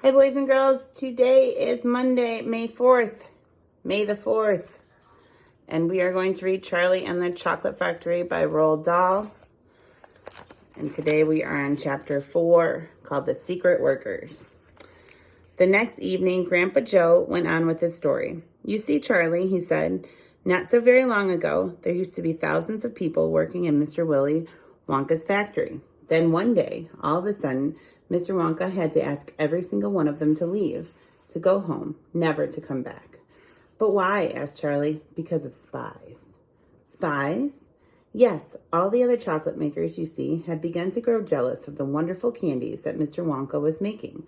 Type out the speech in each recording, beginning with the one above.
Hi, boys and girls. Today is Monday, May 4th. May the 4th. And we are going to read Charlie and the Chocolate Factory by Roald Dahl. And today we are on chapter 4, called The Secret Workers. The next evening, Grandpa Joe went on with his story. You see, Charlie, he said, not so very long ago, there used to be thousands of people working in Mr. Willy Wonka's factory. Then one day, all of a sudden, Mr. Wonka had to ask every single one of them to leave, to go home, never to come back. But why? Asked Charlie. Because of spies. Spies? Yes, all the other chocolate makers, you see, had begun to grow jealous of the wonderful candies that Mr. Wonka was making,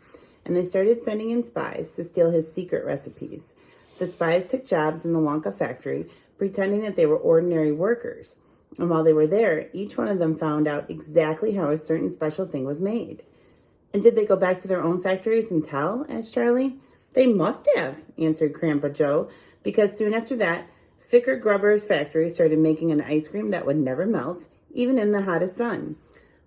and they started sending in spies to steal his secret recipes. The spies took jobs in the Wonka factory, pretending that they were ordinary workers. And while they were there, each one of them found out exactly how a certain special thing was made. And did they go back to their own factories and tell? Asked Charlie. They must have, answered Grandpa Joe, because soon after that, Ficker Grubber's factory started making an ice cream that would never melt, even in the hottest sun.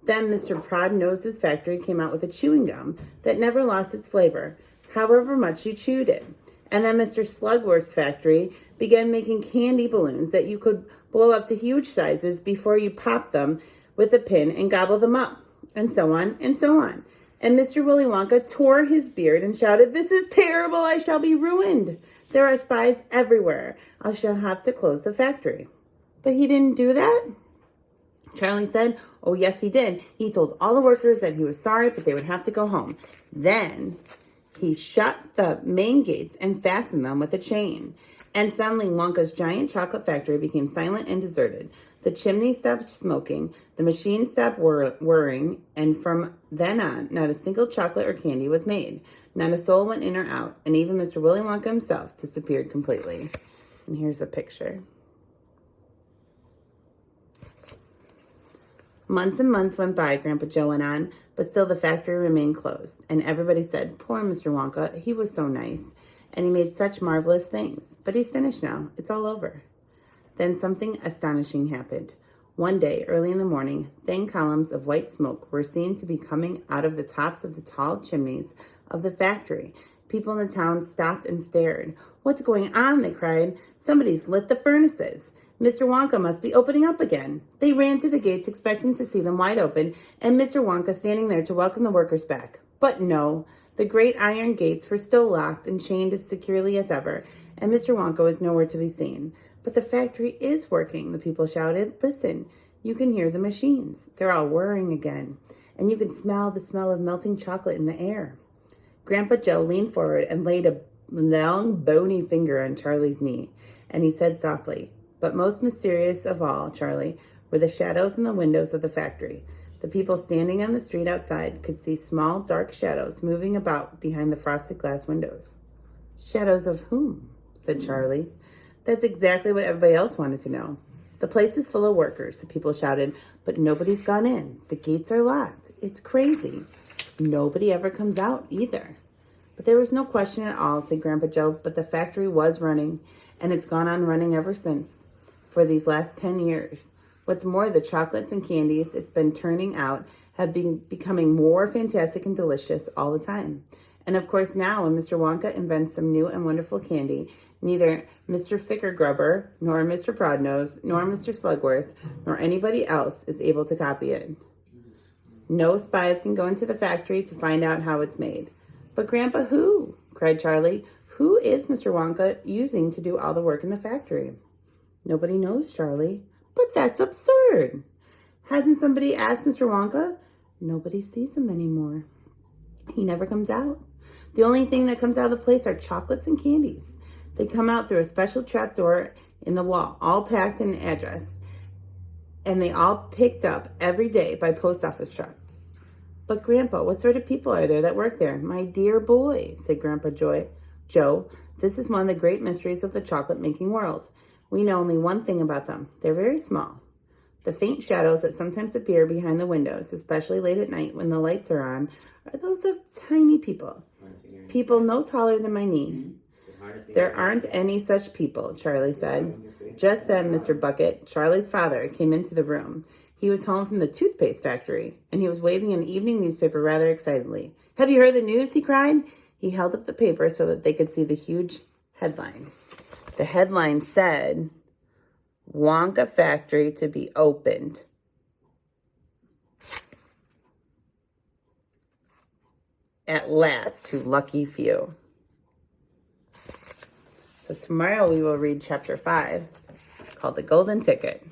Then Mr. Prodnose's factory came out with a chewing gum that never lost its flavor, however much you chewed it. And then Mr. Slugworth's factory began making candy balloons that you could blow up to huge sizes before you popped them with a pin and gobble them up, and so on and so on. And Mr. Willy Wonka tore his beard and shouted, "This is terrible! I shall be ruined! There are spies everywhere. I shall have to close the factory." But he didn't do that? Charlie said, "Oh, yes, he did. He told all the workers that he was sorry, but they would have to go home. Then he shut the main gates and fastened them with a chain. And suddenly Wonka's giant chocolate factory became silent and deserted. The chimney stopped smoking, the machine stopped whirring, and from then on, not a single chocolate or candy was made. Not a soul went in or out, and even Mr. Willy Wonka himself disappeared completely." And here's a picture. Months and months went by, Grandpa Joe went on, but still the factory remained closed. And everybody said, "Poor Mr. Wonka, he was so nice, and he made such marvelous things. But he's finished now. It's all over." Then something astonishing happened. One day, early in the morning, thin columns of white smoke were seen to be coming out of the tops of the tall chimneys of the factory. People in the town stopped and stared. "What's going on?" they cried. "Somebody's lit the furnaces. Mr. Wonka must be opening up again." They ran to the gates expecting to see them wide open and Mr. Wonka standing there to welcome the workers back. But no, the great iron gates were still locked and chained as securely as ever, and Mr. Wonka was nowhere to be seen. "But the factory is working," the people shouted. "Listen, you can hear the machines. They're all whirring again, and you can smell the smell of melting chocolate in the air." Grandpa Joe leaned forward and laid a long, bony finger on Charlie's knee, and he said softly, "But most mysterious of all, Charlie, were the shadows in the windows of the factory. The people standing on the street outside could see small, dark shadows moving about behind the frosted glass windows." "Shadows of whom?" said Charlie. That's exactly what everybody else wanted to know. "The place is full of workers," the people shouted, "but nobody's gone in. The gates are locked. It's crazy. Nobody ever comes out either." "But there was no question at all," said Grandpa Joe, "but the factory was running, and it's gone on running ever since, for these last 10 years. What's more, the chocolates and candies it's been turning out have been becoming more fantastic and delicious all the time. And of course now, when Mr. Wonka invents some new and wonderful candy, neither Mr. Ficker Grubber, nor Mr. Prodnose, nor Mr. Slugworth, nor anybody else is able to copy it. No spies can go into the factory to find out how it's made." "But Grandpa, who?" cried Charlie. "Who is Mr. Wonka using to do all the work in the factory?" "Nobody knows, Charlie." "But that's absurd." "Hasn't somebody asked Mr. Wonka?" "Nobody sees him anymore. He never comes out. The only thing that comes out of the place are chocolates and candies. They come out through a special trapdoor in the wall, all packed in an address, and they all picked up every day by post office trucks." "But Grandpa, what sort of people are there that work there?" "My dear boy," said Grandpa Joe, "this is one of the great mysteries of the chocolate-making world. We know only one thing about them. They're very small. The faint shadows that sometimes appear behind the windows, especially late at night when the lights are on, are those of tiny people. People no taller than my knee." "There aren't any such people," Charlie said. Just then Mr. Bucket, Charlie's father, came into the room. He was home from the toothpaste factory, and he was waving an evening newspaper rather excitedly. "Have you heard the news?" he cried. He held up the paper so that they could see the huge headline. The headline said, "Wonka Factory to be opened. At last to lucky few." So tomorrow we will read chapter 5, called The Golden Ticket.